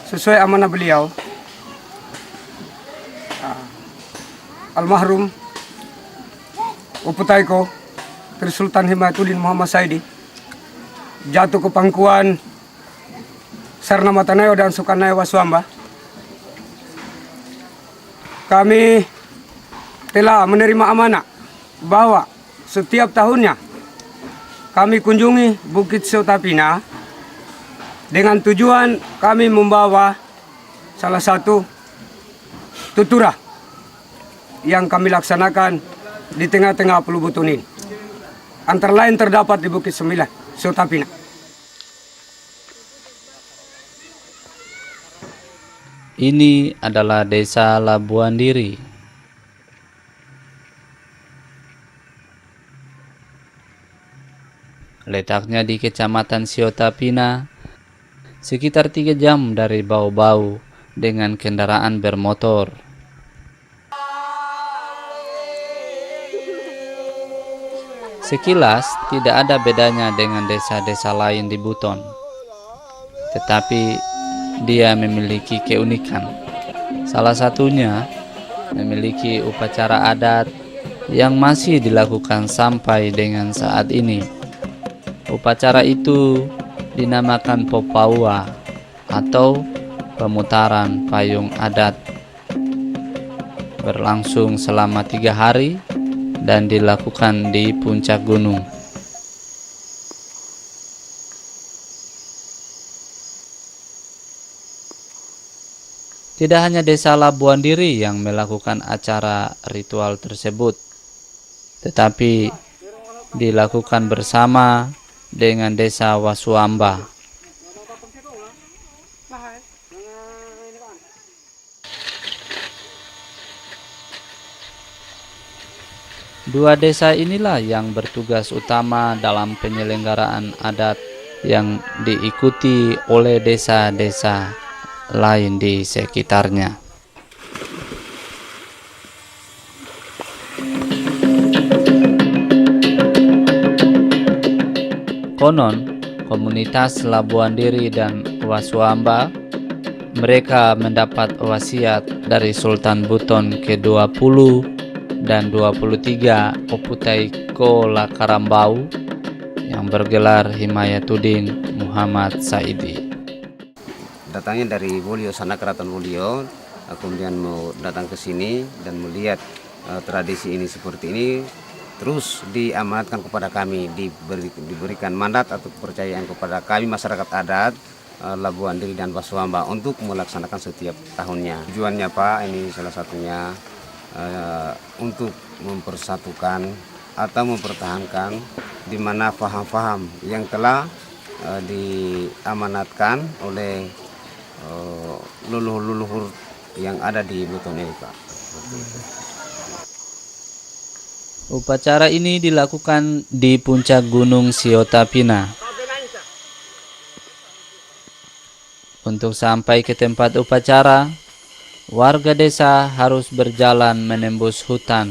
Sesuai amanah beliau, almarhum Uputaiko Tri Sultan Himayatuddin Muhammad Saidi jatuh ke pangkuan Sarna Mataneo dan Sukarnayo Wasuamba. Kami telah menerima amanah bahwa setiap tahunnya kami kunjungi Bukit Seotapina dengan tujuan kami membawa salah satu tuturah yang kami laksanakan di tengah-tengah Pulau Butunin. Antara lain terdapat di Bukit 9, Seotapina. Ini adalah Desa Labuan Diri. Letaknya di Kecamatan Seotapina, sekitar 3 jam dari Bau-Bau dengan kendaraan bermotor. Sekilas tidak ada bedanya dengan desa-desa lain di Buton, tetapi dia memiliki keunikan. Salah satunya memiliki upacara adat yang masih dilakukan sampai dengan saat ini. Upacara itu dinamakan Popaua atau pemutaran payung adat, berlangsung selama 3 hari dan dilakukan di puncak gunung. Tidak hanya Desa Labuan Diri yang melakukan acara ritual tersebut, tetapi dilakukan bersama dengan Desa Wasuamba. Dua desa inilah yang bertugas utama dalam penyelenggaraan adat yang diikuti oleh desa-desa lain di sekitarnya. Konon, komunitas Labuan Diri dan Wasuamba, mereka mendapat wasiat dari Sultan Buton ke-20 dan 23 Uputaiko Lakarambau yang bergelar Himayatuddin Muhammad Saidi. Datangnya dari Wolio, sana Keraton Wolio, kemudian mau datang ke sini dan melihat tradisi ini seperti ini, terus diamanatkan kepada kami, diberikan mandat atau kepercayaan kepada kami masyarakat adat Labuan Diri dan Wasuamba untuk melaksanakan setiap tahunnya. Tujuannya Pak, ini salah satunya untuk mempersatukan atau mempertahankan di mana faham-faham yang telah diamanatkan oleh leluhur-leluhur yang ada di Buton ini Pak. Upacara ini dilakukan di puncak Gunung Siotapina. Untuk sampai ke tempat upacara, warga desa harus berjalan menembus hutan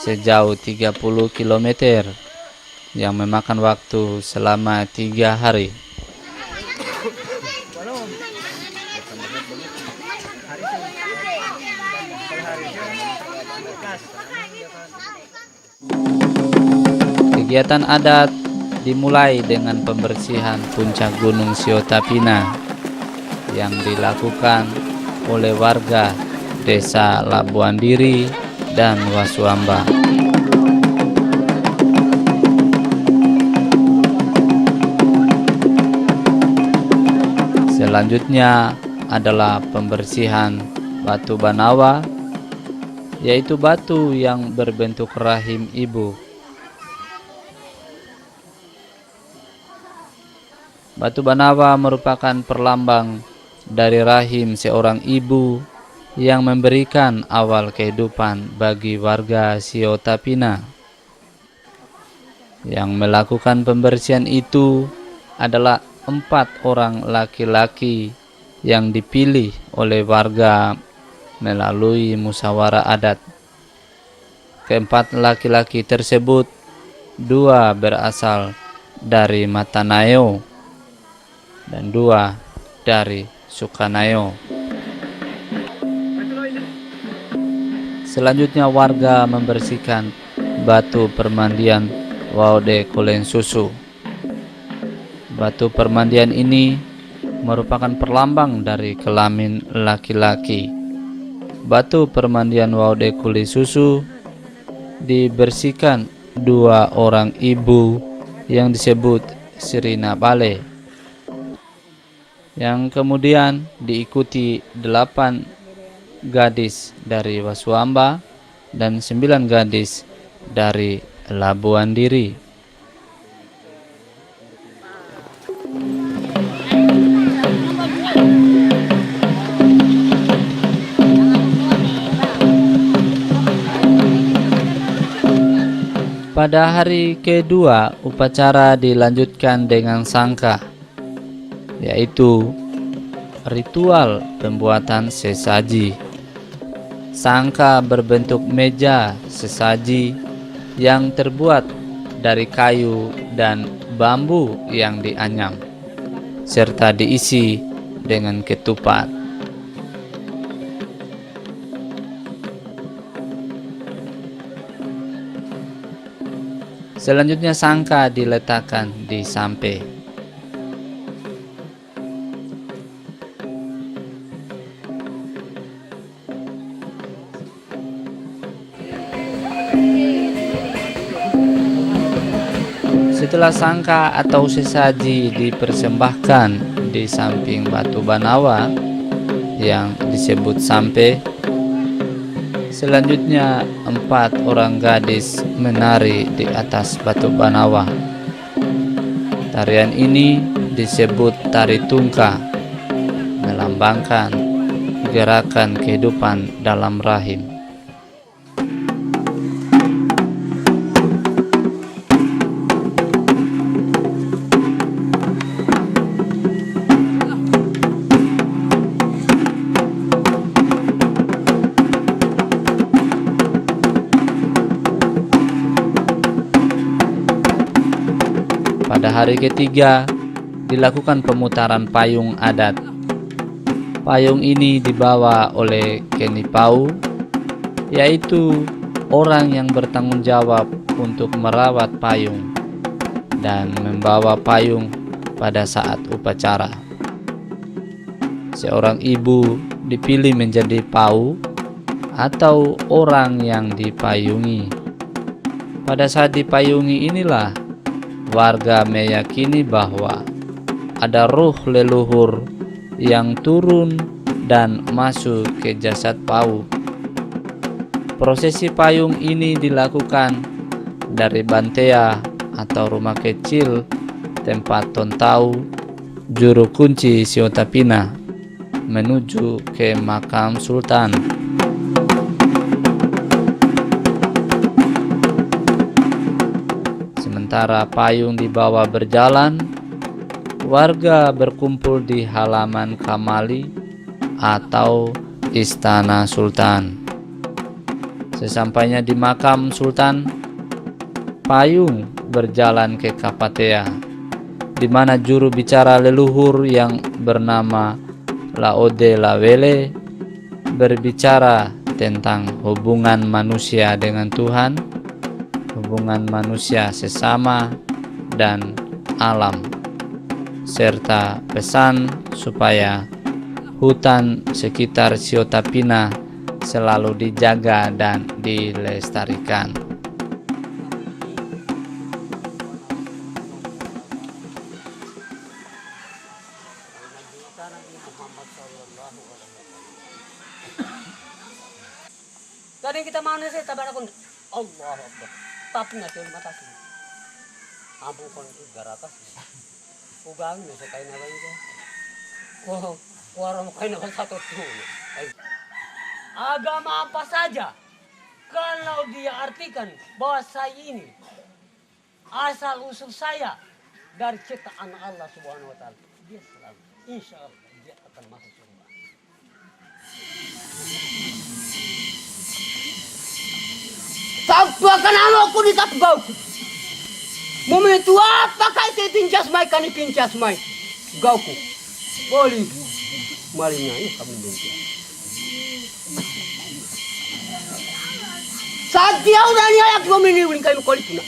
sejauh 30 km yang memakan waktu selama 3 hari. Kegiatan adat dimulai dengan pembersihan puncak Gunung Siotapina yang dilakukan oleh warga desa Labuan Diri dan Wasuamba. Selanjutnya adalah pembersihan batu banawa, yaitu batu yang berbentuk rahim ibu. Batu banawa merupakan perlambang dari rahim seorang ibu yang memberikan awal kehidupan bagi warga Siotapina. Yang melakukan pembersihan itu adalah 4 orang laki-laki yang dipilih oleh warga melalui musyawarah adat. Keempat laki-laki tersebut, 2 berasal dari Matanayo dan 2 dari Sukanayo. Selanjutnya warga membersihkan batu permandian Waude Kulen Susu. Batu permandian ini merupakan perlambang dari kelamin laki-laki. Batu permandian Waude Kulen Susu dibersihkan 2 orang ibu yang disebut Sirina Bale, yang kemudian diikuti 8 gadis dari Wasuamba dan 9 gadis dari Labuan Diri. Pada hari kedua, upacara dilanjutkan dengan sangka, yaitu ritual pembuatan sesaji. Sangka berbentuk meja sesaji yang terbuat dari kayu dan bambu yang dianyam, serta diisi dengan ketupat. Selanjutnya sangka diletakkan di sampe. Setelah sangka atau sesaji dipersembahkan di samping batu banawa yang disebut sampe, selanjutnya 4 orang gadis menari di atas batu banawa. Tarian ini disebut tari tungka, melambangkan gerakan kehidupan dalam rahim. Pada hari ketiga dilakukan pemutaran payung adat. Payung ini dibawa oleh Kenipau, yaitu orang yang bertanggung jawab untuk merawat payung dan membawa payung pada saat upacara. Seorang ibu dipilih menjadi pau atau orang yang dipayungi. Pada saat dipayungi inilah warga meyakini bahwa ada roh leluhur yang turun dan masuk ke jasad pau. Prosesi payung ini dilakukan dari bantea atau rumah kecil tempat Tontau, juru kunci Siotapina, menuju ke makam Sultan. Sementara payung dibawa berjalan, warga berkumpul di halaman Kamali atau Istana Sultan. Sesampainya di makam Sultan, payung berjalan ke Kapatea, di mana juru bicara leluhur yang bernama Laode Lawele berbicara tentang hubungan manusia dengan Tuhan, hubungan manusia sesama, dan alam, serta pesan supaya hutan sekitar Siotapina selalu dijaga dan dilestarikan. Tadi kita manusia tabar aku Allah Akbar. Tapi nggak tahu mata sih. Abu kon itu garatas. Ugang nih sekali naga itu. Wow, warung kain apa satu tuh. Agama apa saja, kalau dia artikan bahwa saya ini asal usul saya dari ciptaan Allah Subhanahu Wa Taala, dia selalu, insya Allah dia akan masuk surga. Sampai kenapa aku ditatbauku? Momentu apa kait pincas mai kan pincas mai gauku. Boleh malingnya ini kami minta. Saat dia udah niayak memini uling kayu kulit puna.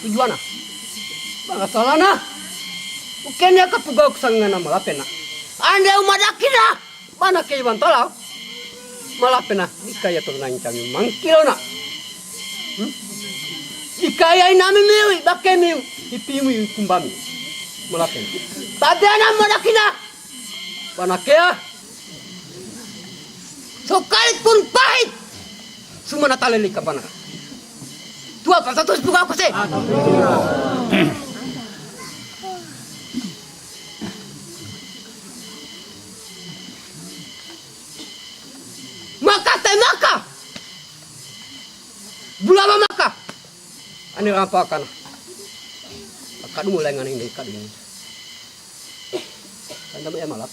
Tujuan ah? Bangga salah nah. Ukenya kapugau kesangana malapena. Anda umadakina. Mana keiban tolak? Malapena ikaya turunan kami mangkilo na. Ikaya inami miwi bakke miwi ipimu kumbami. Malapena. Tadana madakina. Mana kaya? Sekalipun pahit, semua natalili ka bana. Tua pa satu buka aku sih. Maka teh maka. Bulama maka. Ani apa kana? Akan mulai ngani ini kali ini. Anda mau malap.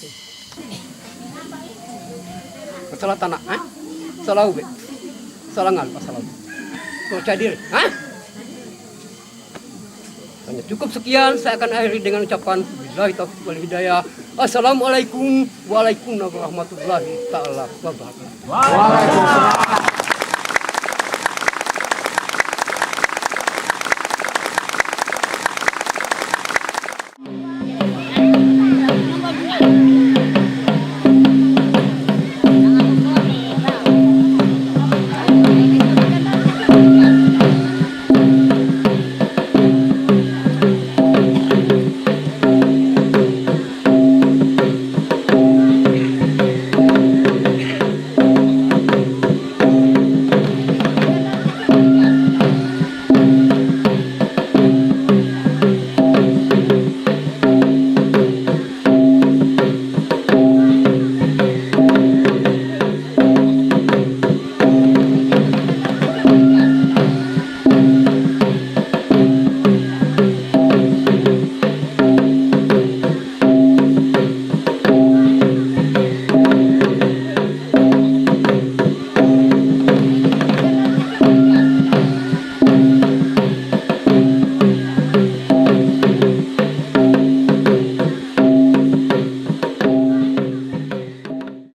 Salah tanah, salah ube, salah ngal, salah. Percaya diri, hanya cukup sekian. Saya akan akhiri dengan ucapan billahi taufiq wal hidayah. Assalamualaikum warahmatullahi taala wabarakatuh. Waalaikumsalam.